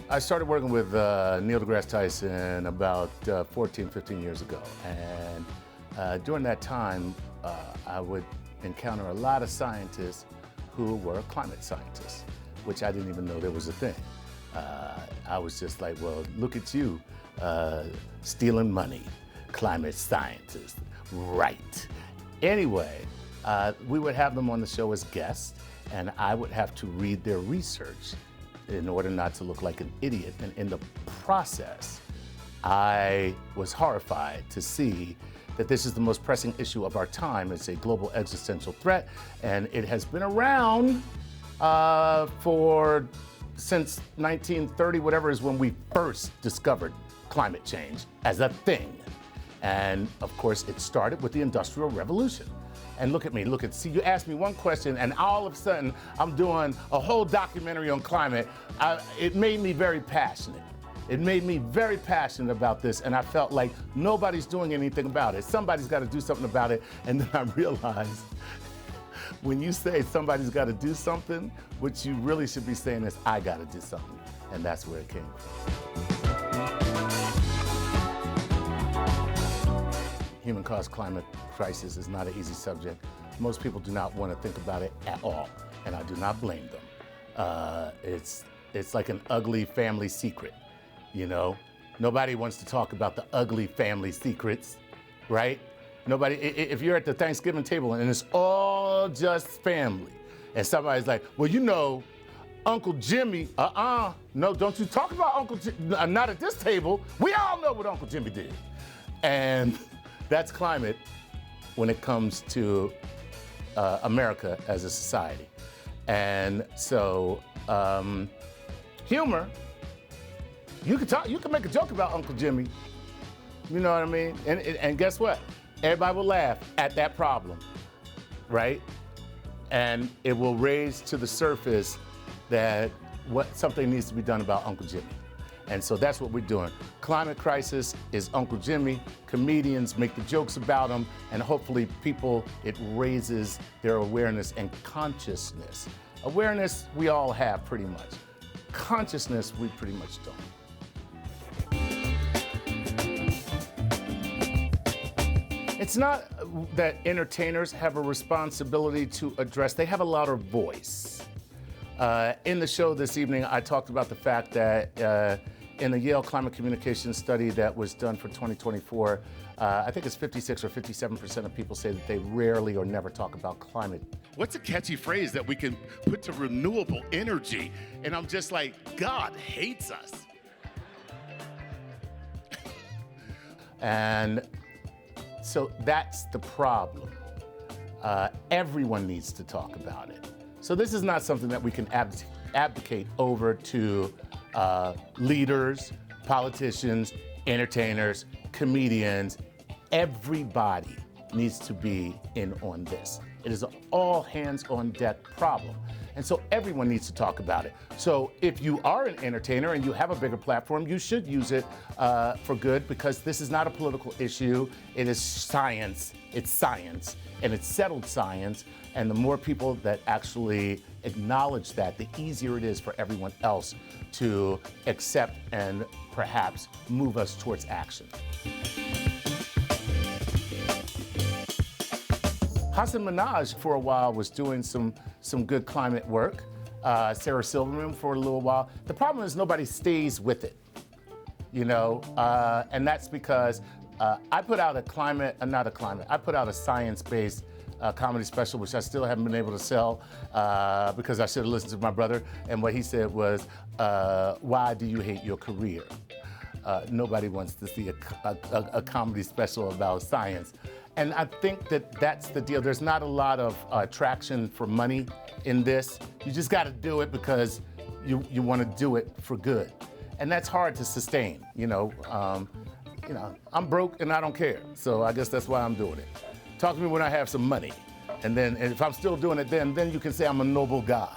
I started working with Neil deGrasse Tyson about 14, 15 years ago. And during that time, I would encounter a lot of scientists who were climate scientists, which I didn't even know there was a thing. I was just like, well, look at you, stealing money, climate scientist, right. Anyway, we would have them on the show as guests, and I would have to read their research in order not to look like an idiot. And in the process, I was horrified to see that this is the most pressing issue of our time. It's a global existential threat, and it has been around since 1930, whatever is when we first discovered climate change as a thing. And of course, it started with the Industrial Revolution. And look at me, see, you asked me one question and all of a sudden I'm doing a whole documentary on climate. It made me very passionate. It made me very passionate about this, and I felt like nobody's doing anything about it. Somebody's got to do something about it. And then I realized when you say somebody's got to do something, what you really should be saying is, I got to do something. And that's where it came from. Human-caused climate crisis is not an easy subject. Most people do not want to think about it at all, and I do not blame them. It's like an ugly family secret, you know? Nobody wants to talk about the ugly family secrets, right? Nobody, if you're at the Thanksgiving table and it's all just family, and somebody's like, well, you know, Uncle Jimmy, no, don't you talk about Uncle Jimmy, not at this table. We all know what Uncle Jimmy did. And that's climate when it comes to America as a society. And so humor, you can make a joke about Uncle Jimmy, you know what I mean? And guess what? Everybody will laugh at that problem, right? And it will raise to the surface that something needs to be done about Uncle Jimmy. And so that's what we're doing. Climate crisis is Uncle Jimmy. Comedians make the jokes about him, and hopefully it raises their awareness and consciousness. Awareness we all have pretty much. Consciousness we pretty much don't. It's not that entertainers have a responsibility to address, they have a louder voice. In the show this evening, I talked about the fact that in the Yale Climate Communication study that was done for 2024, I think it's 56 or 57% of people say that they rarely or never talk about climate. What's a catchy phrase that we can put to renewable energy? And I'm just like, God hates us. And so that's the problem. Everyone needs to talk about it. So this is not something that we can abdicate over to leaders, politicians, entertainers, comedians. Everybody needs to be in on this. It is an all hands on deck problem. And so everyone needs to talk about it. So if you are an entertainer and you have a bigger platform, you should use it for good, because this is not a political issue. It is science. It's science, and it's settled science. And the more people that actually acknowledge that, the easier it is for everyone else to accept and perhaps move us towards action. Hassan Minhaj for a while was doing some good climate work. Sarah Silverman for a little while. The problem is nobody stays with it, you know, and that's because I put out I put out a science-based comedy special, which I still haven't been able to sell because I should have listened to my brother. And what he said was, why do you hate your career? Nobody wants to see a comedy special about science. And I think that that's the deal. There's not a lot of traction for money in this. You just got to do it because you want to do it for good. And that's hard to sustain, you know. I'm broke and I don't care. So I guess that's why I'm doing it. Talk to me when I have some money. And then if I'm still doing it then you can say I'm a noble guy.